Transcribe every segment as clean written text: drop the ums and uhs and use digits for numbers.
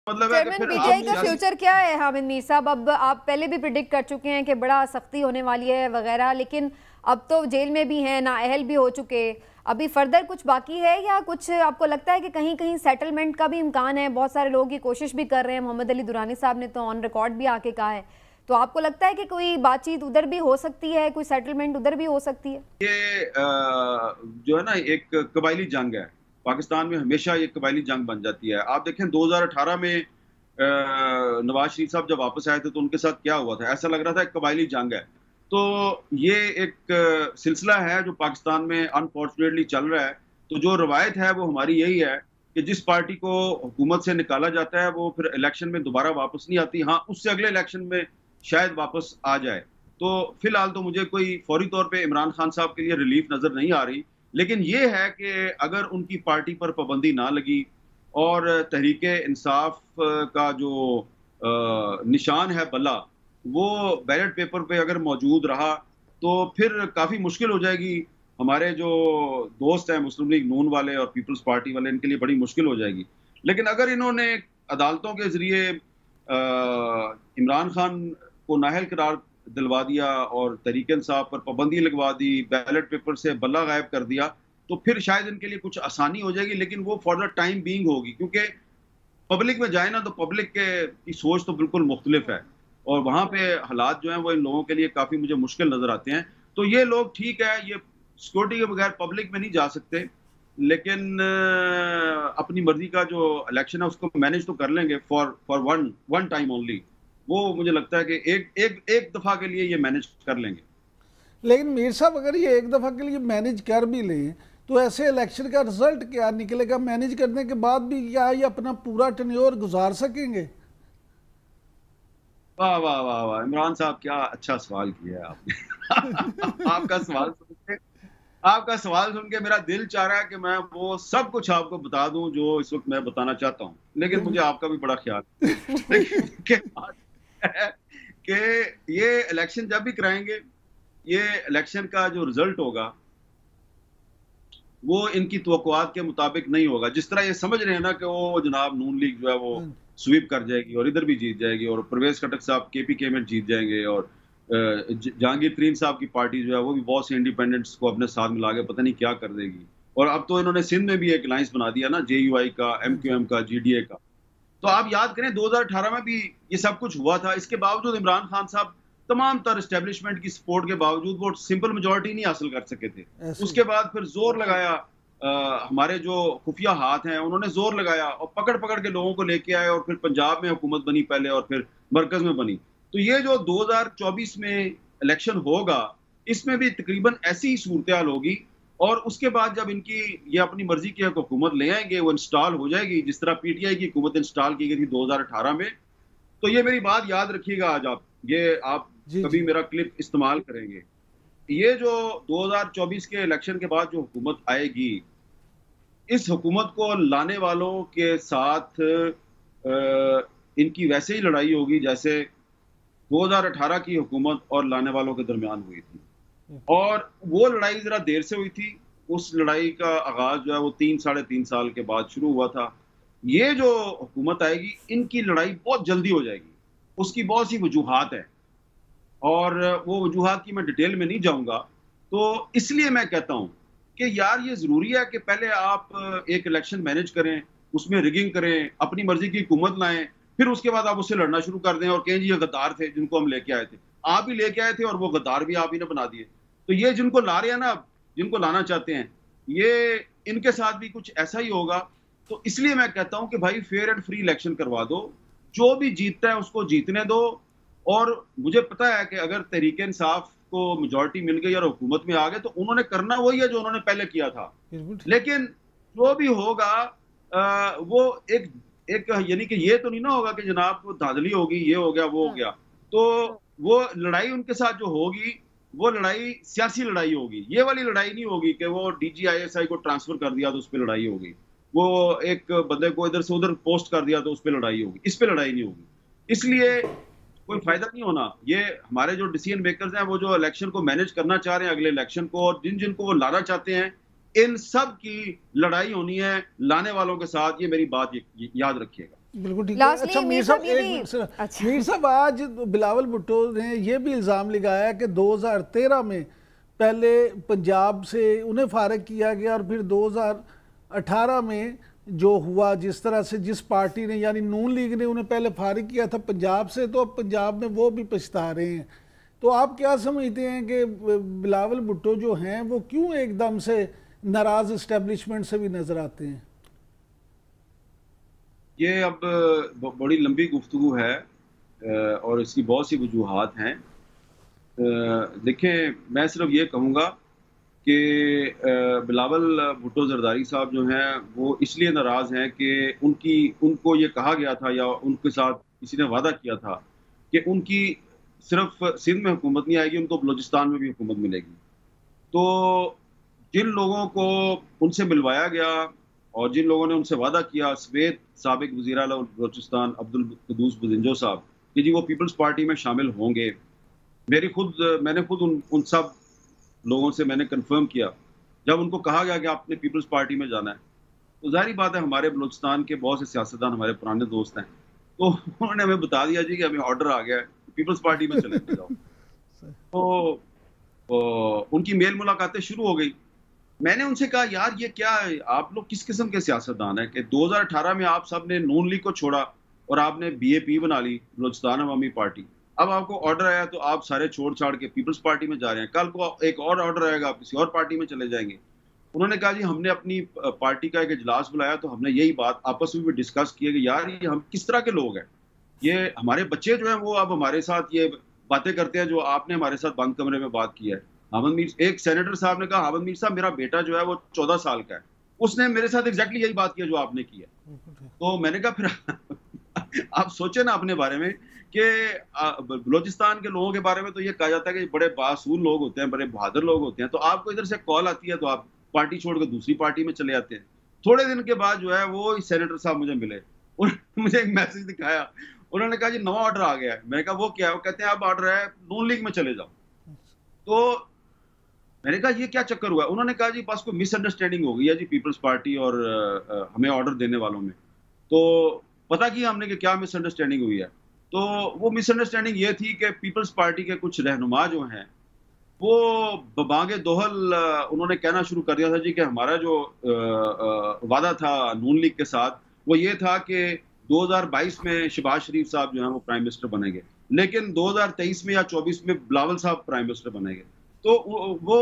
मतलब है कि चेयरमैन, फिर पीटीआई आप का फ्यूचर क्या है हामिद मीर साहब? अब आप पहले भी प्रिडिक्ट कर चुके हैं कि बड़ा सख्ती होने वाली है वगैरह, लेकिन अब तो जेल में भी हैं, नाअहल भी हो चुके, अभी फर्दर कुछ बाकी है या कुछ आपको लगता है कि कहीं कहीं सेटलमेंट का भी इम्कान है? बहुत सारे लोग ये कोशिश भी कर रहे हैं, मोहम्मद अली दुरानी साहब ने तो ऑन रिकॉर्ड भी आके कहा है, तो आपको लगता है कि कोई बातचीत उधर भी हो सकती है, कोई सेटलमेंट उधर भी हो सकती है? ये जो है ना, एक कबायली जंग है। पाकिस्तान में हमेशा ये कबायली जंग बन जाती है। आप देखें 2018 में नवाज शरीफ साहब जब वापस आए थे तो उनके साथ क्या हुआ था, ऐसा लग रहा था एक कबायली जंग है। तो ये एक सिलसिला है जो पाकिस्तान में अनफॉर्चुनेटली चल रहा है। तो जो रवायत है वो हमारी यही है कि जिस पार्टी को हुकूमत से निकाला जाता है वो फिर इलेक्शन में दोबारा वापस नहीं आती। हाँ, उससे अगले इलेक्शन में शायद वापस आ जाए। तो फिलहाल तो मुझे कोई फौरी तौर पे इमरान खान साहब के लिए रिलीफ नजर नहीं आ रही, लेकिन ये है कि अगर उनकी पार्टी पर पाबंदी ना लगी और तहरीक इंसाफ का जो निशान है बल्ला, वो बैलेट पेपर पे अगर मौजूद रहा तो फिर काफी मुश्किल हो जाएगी। हमारे जो दोस्त हैं मुस्लिम लीग नून वाले और पीपल्स पार्टी वाले, इनके लिए बड़ी मुश्किल हो जाएगी। लेकिन अगर इन्होंने अदालतों के जरिए इमरान खान को नाअहल करार दिलवा दिया और तहरीक इंसाफ पर पाबंदी लगवा दी, बैलेट पेपर से बल्ला गायब कर दिया, तो फिर शायद इनके लिए कुछ आसानी हो जाएगी, लेकिन वो फॉर द टाइम बीइंग होगी। क्योंकि पब्लिक में जाए ना तो पब्लिक की सोच तो बिल्कुल मुख्तलिफ है और वहां पे हालात जो हैं वो इन लोगों के लिए काफी मुझे मुश्किल नजर आते हैं। तो ये लोग ठीक है, ये सिक्योरिटी के बगैर पब्लिक में नहीं जा सकते, लेकिन अपनी मर्जी का जो इलेक्शन है उसको मैनेज तो कर लेंगे for for one one time only. वो मुझे लगता है कि एक दफा के लिए ये मैनेज कर लेंगे। लेकिन मीर साहब, अगर ये एक दफ़ा के लिए मैनेज कर भी लें तो ऐसे इलेक्शन का रिजल्ट क्या निकलेगा? मैनेज करने के बाद भी क्या ये अपना पूरा टेन्योर गुजार सकेंगे? वाह वाह वाह वाह, इमरान साहब क्या अच्छा सवाल किया है आपने। आपका सवाल सुन के मेरा दिल चाह रहा है कि मैं वो सब कुछ आपको बता दूं जो इस वक्त मैं बताना चाहता हूं, लेकिन मुझे आपका भी बड़ा ख्याल है। लेकिन के बात है कि ये इलेक्शन जब भी कराएंगे, ये इलेक्शन का जो रिजल्ट होगा वो इनकी तवक्कुआत के मुताबिक नहीं होगा। जिस तरह ये समझ रहे हैं ना कि वो जनाब नून लीग जो है वो स्वीप कर जाएगी और इधर भी जीत जाएगी और परवेज खटक साहब केपीके में जीत जाएंगे और जहांगीर तरीन साहब की पार्टी जो है वो भी बहुत से इंडिपेंडेंट्स को अपने साथ मिला के पता नहीं क्या कर देगी। और अब तो इन्होंने सिंध में भी एक अलायंस बना दिया ना, JUI का, MQM का, GDA का। तो आप याद करें 2018 में भी ये सब कुछ हुआ था। इसके बावजूद इमरान खान साहब तमाम तर एस्टेब्लिशमेंट की सपोर्ट के बावजूद वो सिंपल मेजोरिटी नहीं हासिल कर सके थे। उसके बाद फिर जोर लगाया, हमारे जो खुफिया हाथ हैं उन्होंने जोर लगाया और पकड़ पकड़ के लोगों को लेके आए और फिर पंजाब में हुकूमत बनी पहले और फिर मरकज में बनी। तो ये जो 2024 में इलेक्शन होगा इसमें भी तकरीबन ऐसी ही सूरत हाल होगी और उसके बाद जब इनकी ये अपनी मर्जी की हुकूमत ले आएंगे, वो इंस्टॉल हो जाएगी जिस तरह PTI की हुकूमत इंस्टॉल की गई थी 2018 में। तो ये मेरी बात याद रखिएगा, आज आप कभी मेरा क्लिप इस्तेमाल करेंगे। ये जो 2024 के इलेक्शन के बाद जो हुकूमत आएगी, इस हुकूमत को लाने वालों के साथ इनकी वैसे ही लड़ाई होगी जैसे 2018 की हुकूमत और लाने वालों के दरमियान हुई थी। और वो लड़ाई जरा देर से हुई थी। उस लड़ाई का आगाज जो है वो 3-3.5 साल के बाद शुरू हुआ था। ये जो हुकूमत आएगी इनकी लड़ाई बहुत जल्दी हो जाएगी। उसकी बहुत सी वजूहात है और वो वजूहात की मैं डिटेल में नहीं जाऊंगा। तो इसलिए मैं कहता हूं कि यार ये जरूरी है कि पहले आप एक इलेक्शन मैनेज करें, उसमें रिगिंग करें, अपनी मर्जी की हुकूमत लाएं, फिर उसके बाद आप उससे लड़ना शुरू कर दें और कहें जी ये गद्दार थे जिनको हम लेके आए थे। आप ही लेके आए थे और वो गद्दार भी आप ही ने बना दिए। तो ये जिनको ला रहे हैं ना, जिनको लाना चाहते हैं, ये इनके साथ भी कुछ ऐसा ही होगा। तो इसलिए मैं कहता हूं कि भाई फेयर एंड फ्री इलेक्शन करवा दो, जो भी जीतता है उसको जीतने दो। और मुझे पता है कि अगर तहरीक इंसाफ को मेजोरिटी मिल गई और हुकूमत में आ गए तो उन्होंने करना वही है जो उन्होंने पहले किया था। लेकिन जो भी होगा वो एक एक यानी कि ये तो नहीं ना होगा कि जनाब धांधली होगी, ये हो गया, वो हो गया। तो वो लड़ाई उनके साथ जो होगी वो लड़ाई सियासी लड़ाई होगी। ये वाली लड़ाई नहीं होगी कि वो DGISI को ट्रांसफर कर दिया तो उस पर लड़ाई होगी, वो एक बंदे को इधर से उधर पोस्ट कर दिया तो उस पर लड़ाई होगी। इस पर लड़ाई नहीं होगी। इसलिए कोई फायदा नहीं होना। ये हमारे जो डिसीजन मेकर्स हैं वो जो इलेक्शन को मैनेज करना चाह रहे हैं अगले इलेक्शन को, और जिनको वो लाना चाहते हैं, इन सब की लड़ाई होनी है लाने वालों के साथ। ये मेरी बात याद रखिएगा। बिल्कुल ठीक है। अच्छा मीर साहब, एक मिनट सर। अच्छा। मीर साहब, आज बिलावल भुट्टो ने ये भी इल्ज़ाम लगाया कि 2013 में पहले पंजाब से उन्हें फारिग किया गया और फिर 2018 में जो हुआ, जिस तरह से जिस पार्टी ने यानी नून लीग ने उन्हें पहले फारिग किया था पंजाब से, तो अब पंजाब में वो भी पछता रहे हैं। तो आप क्या समझते हैं कि बिलावल भुट्टो जो हैं वो क्यों एकदम से नाराज इस्टेब्लिशमेंट से भी नजर आते हैं? ये अब बड़ी लंबी गुफ्तगू है और इसकी बहुत सी वजूहात हैं। देखें, मैं सिर्फ ये कहूँगा कि बिलावल भुट्टो जरदारी साहब जो हैं वो इसलिए नाराज़ हैं कि उनको ये कहा गया था या उनके साथ किसी ने वादा किया था कि उनकी सिर्फ सिंध में हुकूमत नहीं आएगी, उनको बलूचिस्तान में भी हुकूमत मिलेगी। तो जिन लोगों को उनसे मिलवाया गया और जिन लोगों ने उनसे वादा किया, सवेद साबिक वज़ीर आला बलूचिस्तान अब्दुल कुद्दूस बुज़िंजो साहब, कि जी वो पीपल्स पार्टी में शामिल होंगे, मैंने खुद उन सब लोगों से मैंने कंफर्म किया। जब उनको कहा गया कि आपने पीपल्स पार्टी में जाना है, तो जाहिर बात है हमारे बलूचिस्तान के बहुत से सियासतदान हमारे पुराने दोस्त हैं, तो उन्होंने हमें बता दिया जी कि हमें ऑर्डर आ गया है, पीपल्स पार्टी में चले जाओ। तो उनकी मेल मुलाकातें शुरू हो गई। मैंने उनसे कहा, यार ये क्या है, आप लोग किस किस्म के सियासतदान हैं कि 2018 में आप सब ने नून लीग को छोड़ा और आपने BAP बना ली, बलूचिस्तान अवामी पार्टी। अब आपको ऑर्डर आया तो आप सारे छोड़ छाड़ के पीपल्स पार्टी में जा रहे हैं, कल को एक और ऑर्डर आएगा आप किसी और पार्टी में चले जाएंगे। उन्होंने कहा, जी हमने अपनी पार्टी का एक इजलास बुलाया तो हमने यही बात आपस में भी डिस्कस की है कि यार ये हम किस तरह के लोग हैं, ये हमारे बच्चे जो हैं वो अब हमारे साथ ये बातें करते हैं जो आपने हमारे साथ बंद कमरे में बात की है। एक सेनेटर साहब ने कहा, हामिद मीर साहब मेरा बेटा जो है वो 14 साल का है, उसने मेरे साथ एग्जैक्टली यही बात की है जो आपने की है। तो मैंने कहा फिर आप सोचे ना अपने बारे में कि बलूचिस्तान के लोगों के बारे में तो ये कहा जाता है कि बड़े बासूल लोग होते हैं, बड़े बहादुर लोग होते हैं, तो आपको इधर से कॉल आती है तो आप पार्टी छोड़कर दूसरी पार्टी में चले जाते हैं। थोड़े दिन के बाद जो है वो सेनेटर साहब मुझे मिले, उन्होंने मुझे एक मैसेज दिखाया, उन्होंने कहा जी नवा ऑर्डर आ गया है। मैंने कहा वो क्या है? वो कहते हैं अब ऑर्डर है नून लीग में चले जाओ। तो मैंने कहा ये क्या चक्कर हुआ? उन्होंने कहा जी बस कोई मिसअंडरस्टैंडिंग हो गई है जी पीपल्स पार्टी और हमें ऑर्डर देने वालों में। तो पता किया हमने कि क्या मिसअंडरस्टैंडिंग हुई है। तो वो मिसअंडरस्टैंडिंग ये थी कि पीपल्स पार्टी के कुछ रहनुमा जो हैं वो बबांगे दोहल उन्होंने कहना शुरू कर दिया था जी कि हमारा जो वादा था नून लीग के साथ वो ये था कि 2022 में शहबाज शरीफ साहब जो हैं वो प्राइम मिनिस्टर बनेंगे, लेकिन 2023 में या 24 में बिलावल साहब प्राइम मिनिस्टर बनेंगे। तो वो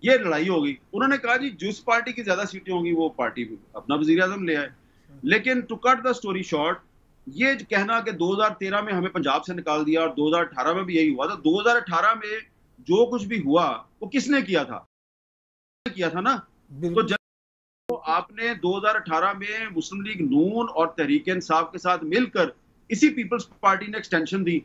ये लड़ाई हो गई। उन्होंने कहा जी जिस पार्टी की ज्यादा सीटें होंगी वो पार्टी अपना वजीर आजम ले आए। लेकिन to cut the story short, ये कहना कि 2013 में हमें पंजाब से निकाल दिया और 2018 में भी यही हुआ, तो 2018 में जो कुछ भी हुआ वो किसने किया था? किया था ना। तो जब तो आपने 2018 में मुस्लिम लीग नून और तहरीक इंसाफ के साथ मिलकर इसी पीपल्स पार्टी ने एक्सटेंशन दी